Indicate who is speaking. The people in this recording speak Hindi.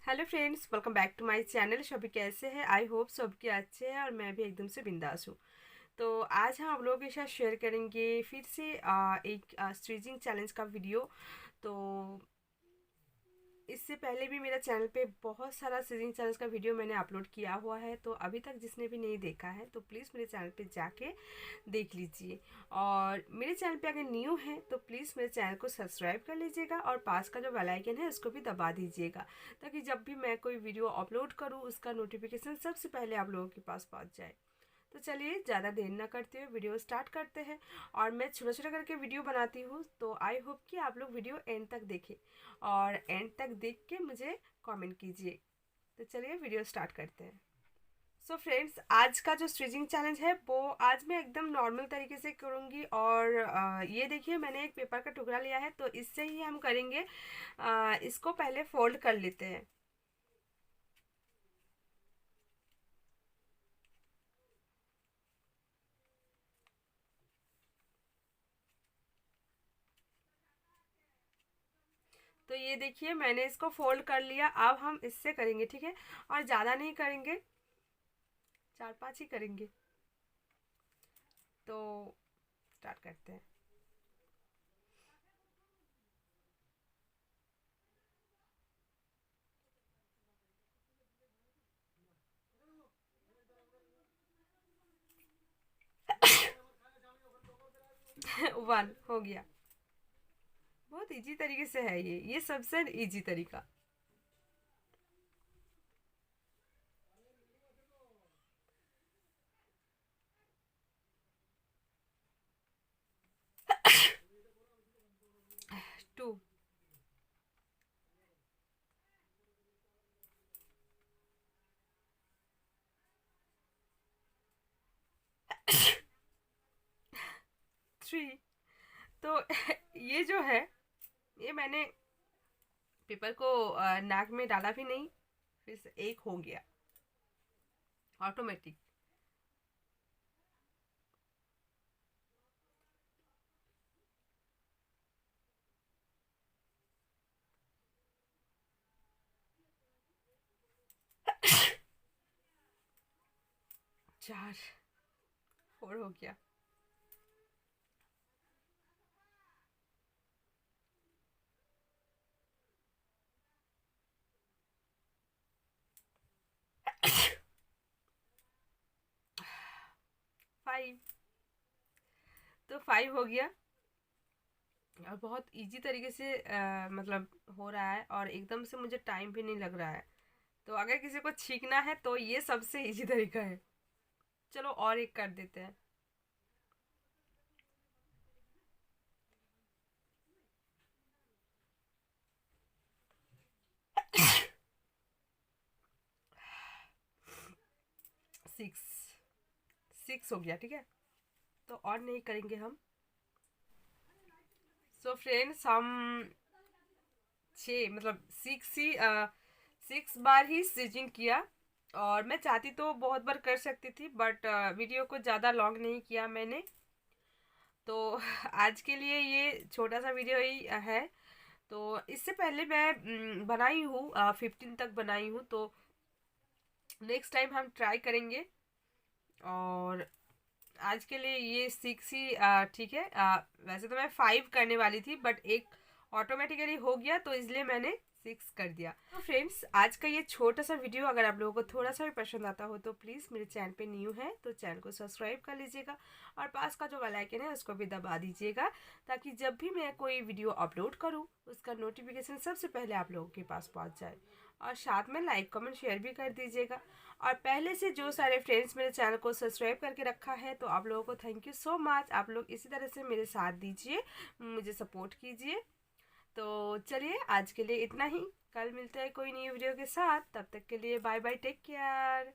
Speaker 1: Hello friends, welcome back to my channel. सभी कैसे हैं? आई होप सबके अच्छे हैं और मैं भी एकदम से बिंदास हूँ। तो आज हम आप लोगों के साथ शेयर करेंगे फिर से एक स्टिचिंग चैलेंज का वीडियो। तो इससे पहले भी मेरा चैनल पे बहुत सारा स्टिचिंग चैलेंज का वीडियो मैंने अपलोड किया हुआ है, तो अभी तक जिसने भी नहीं देखा है तो प्लीज़ मेरे चैनल पे जाके देख लीजिए। और मेरे चैनल पे अगर न्यू है तो प्लीज़ मेरे चैनल को सब्सक्राइब कर लीजिएगा और पास का जो बेल आइकन है उसको भी दबा दीजिएगा, ताकि जब भी मैं कोई वीडियो अपलोड करूँ उसका नोटिफिकेशन सबसे पहले आप लोगों के पास पहुँच जाए। तो चलिए ज़्यादा देर ना करते हुए वीडियो स्टार्ट करते हैं। और मैं छोटा छोटा करके वीडियो बनाती हूँ, तो आई होप कि आप लोग वीडियो एंड तक देखें और एंड तक देख के मुझे कमेंट कीजिए। तो चलिए वीडियो स्टार्ट करते हैं। सो फ्रेंड्स, आज का जो स्टिचिंग चैलेंज है वो आज मैं एकदम नॉर्मल तरीके से करूँगी। और ये देखिए, मैंने एक पेपर का टुकड़ा लिया है, तो इससे ही हम करेंगे। इसको पहले फोल्ड कर लेते हैं। तो ये देखिए, मैंने इसको फोल्ड कर लिया। अब हम इससे करेंगे, ठीक है? और ज़्यादा नहीं करेंगे, 4-5 ही करेंगे। तो स्टार्ट करते हैं। वन हो गया। बहुत इजी तरीके से है ये सबसे इजी तरीका। टू। 3। तो ये जो है, ये मैंने पेपर को नाक में डाला भी नहीं, फिर से एक हो गया ऑटोमेटिक। चार। 4 हो गया। 5। तो 5 हो गया। और बहुत इजी तरीके से मतलब हो रहा है, और एकदम से मुझे टाइम भी नहीं लग रहा है। तो अगर किसी को छींकना है तो ये सबसे इजी तरीका है। चलो और एक कर देते हैं। सिक्स। 6 हो गया, ठीक है? तो और नहीं करेंगे हम। सो फ्रेंड्स, हम 6 मतलब 6 ही 6 बार ही स्टिचिंग किया। और मैं चाहती तो बहुत बार कर सकती थी, बट वीडियो को ज़्यादा लॉन्ग नहीं किया मैंने। तो आज के लिए ये छोटा सा वीडियो ही है। तो इससे पहले मैं बनाई हूँ, 15 तक बनाई हूँ। तो नेक्स्ट टाइम हम ट्राई करेंगे। और आज के लिए ये 6 ही ठीक है। वैसे तो मैं 5 करने वाली थी, बट एक ऑटोमेटिकली हो गया, तो इसलिए मैंने 6 कर दिया। तो फ्रेंड्स, आज का ये छोटा सा वीडियो अगर आप लोगों को थोड़ा सा भी पसंद आता हो तो प्लीज़ मेरे चैनल पे न्यू है तो चैनल को सब्सक्राइब कर लीजिएगा और पास का जो बेल आइकन है उसको भी दबा दीजिएगा, ताकि जब भी मैं कोई वीडियो अपलोड करूँ उसका नोटिफिकेशन सबसे पहले आप लोगों के पास पहुँच जाए। और साथ में लाइक कमेंट शेयर भी कर दीजिएगा। और पहले से जो सारे फ्रेंड्स मेरे चैनल को सब्सक्राइब करके रखा है, तो आप लोगों को थैंक यू सो मच। आप लोग इसी तरह से मेरे साथ दीजिए, मुझे सपोर्ट कीजिए। तो चलिए, आज के लिए इतना ही। कल मिलते हैं कोई नई वीडियो के साथ। तब तक के लिए बाय बाय, टेक केयर।